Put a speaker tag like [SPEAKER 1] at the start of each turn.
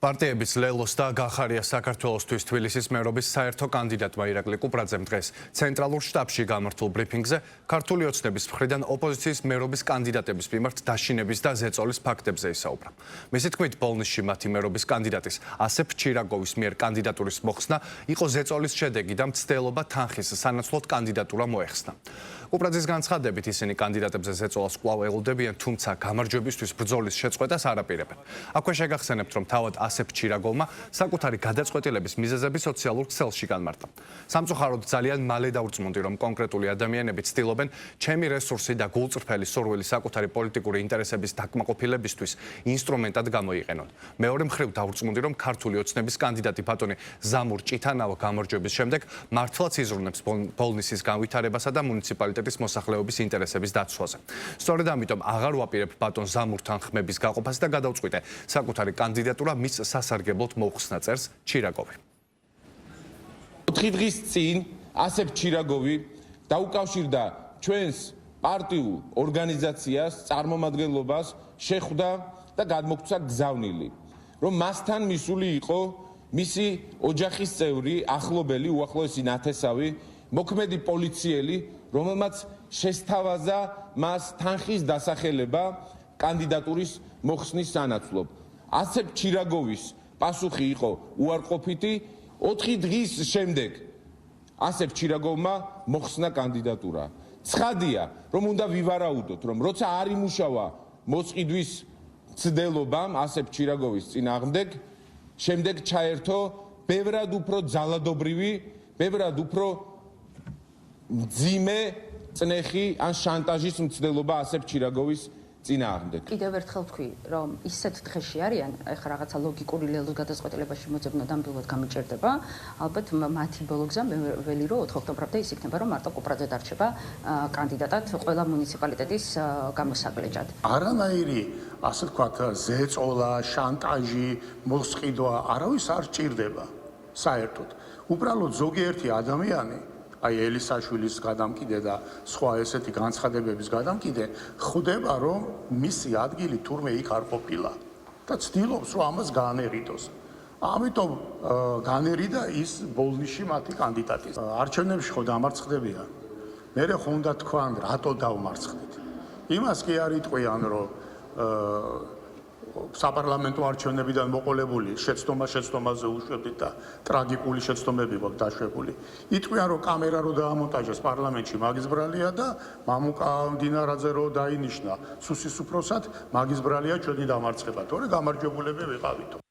[SPEAKER 1] პარტიების ლელოს და გახარია საქართველოსთვის თბილისის მერობის საერთო კანდიდატმა ირაკლი კუპრაძემ დღეს ცენტრალურ შტაბში გამართულ ბრიფინგზე ქართული ოცნების მხრიდან ოპოზიციის მერობის კანდიდატების მიმართ დაშინების და ზეწოლის ფაქტებზე ისაუბრა. მისი თქმით, ბოლნისში მათი მერობის კანდიდატის ასეფ ჩირაგოვის მიერ კანდიდატურის მოხსნა იყო ზეწოლის შედეგი და მცდელობა თანხის სანაცვლოდ კანდიდატურა მოეხსნა. კუპრაძის განცხადებით ისინი კანდიდატებზე ზეწოლას კვლავ ელოდებიან, თუმცა გამარჯვებისთვის ბრძოლის შეწყვეტას არაპირებენ. აქვე შეგახსენებთ, რომ თავად ასეფ ჩირაგოვმა საკუთარი გადაწყვეტილების მიზეზები სოციალურ ქსელში განმარტა. სამწუხაროდ ძალიან მალე დაურწმუნდი, რომ კონკრეტული ადამიანები ცდილობენ ჩემი რესურსი და გულწრფელი სურვილი საკუთარი პოლიტიკური ინტერესების დაკმაყოფილებისთვის ინსტრუმენტად გამოიყენონ. მეორე მხრივ დაურწმუნდი, რომ ქართული ოცნების კანდიდატი ბატონი ზამურ ჭითანავა გამარჯვების შემდეგ მართლაც იზრუნებს ბოლნისის განვითარებასა და მუნიციპალიტეტის მოსახლეობის ინტერესების დაცვაზე. სწორედ ამიტომ აღარ ვაპირებ ბატონ ზამურთან ხმების გაყოფას და გადავწყვიტე საკუთარი კანდიდატურა მის სასარგებლოდ მოუხსნა, წერს ჩირაგოვი.
[SPEAKER 2] 4 დღის წინ ასეფ ჩირაგოვი დაუკავშირდა ჩვენს პარტიულ ორგანიზაციას, წარმომადგენლობას, შეხვდა და გადმოგვცა გზავნილი, რომ მასთან მისული იყო მისი ოჯახის წევრი, ახლობელი, უახლოესი ნათესავი, მოქმედი პოლიციელი, რომელმაც შესთავაზა მას თანხის დასახელება კანდიდატურის მოხსნის სანაცვლოდ. ასეფ ჩირაგოვის პასუხი იყო უარყოფითი. 4 დღის შემდეგ ასეფ ჩირაგოვმა მოხსნა კანდიდატურა. ცხადია, რომ უნდა ვივარაუდოთ, რომ როცა არ იმუშავა მოსყიდვის ცდილობამ ასეფ ჩირაგოვის წინააღმდეგ, შემდეგ ჩაერთო ბევრად უფრო ძალადობრივი, ბევრად უფრო მძიმე წნეხი ან შანტაჟის მცდელობა ასეფ ჩირაგოვის წინააღმდეგ.
[SPEAKER 3] კიდევ ერთხელ ვთქვი, რომ ისეთ დღეში არიან, ეხლა რაღაცა ლოგიკური ლელოს გადაწყვეტილებაში მოძებნა დამბილად გამიჭირდება, ალბათ მათი ბოლო გზა მე ველი რომ 4 ოქტომბრამდე ის იქნება, რომ მარტო კუპრაძე დარჩება კანდიდატად ყველა მუნიციპალიტეტის გამოსაგლეჯად.
[SPEAKER 4] არანაირი, ასე ვთქვათ, ზეწოლა, შანტაჟი, მოსყიდვა არავის არ სჭირდება საერთოდ. უბრალოდ ზოგიერთი ადამიანი აი ელისაშვილის გადამკიდე და სხვა ესეთი განცხადებების გადამკიდე ხვდება, რომ მისი ადგილი თურმე იქ არ ყოფილა და ცდილობს, რომ ამას გაანერიდოს. ამიტომ განერიდა ის ბოლნისში მათი კანდიდატი. არჩევნებში ხო დამარცხდებიან. მერე ხო უნდა თქვან, რატო დავმარცხდით. იმას კი არ იტყვიან, რომ საპარლამენტო არჩევნებიდან მოყოლებული შეცდომაზე უშვებდით და ტრაგიკული შეცდომები გვაქვს დაშვებული. იტყვიან, რომ კამერა რო დაამონტაჟეს პარლამენტში მაგის ბრალია და მამუკა მდინარაძე რო დაინიშნა სუსის უფროსად, მაგის ბრალია ჩვენი დამარცხება. თორე გამარჯვებულები ვიყავითო.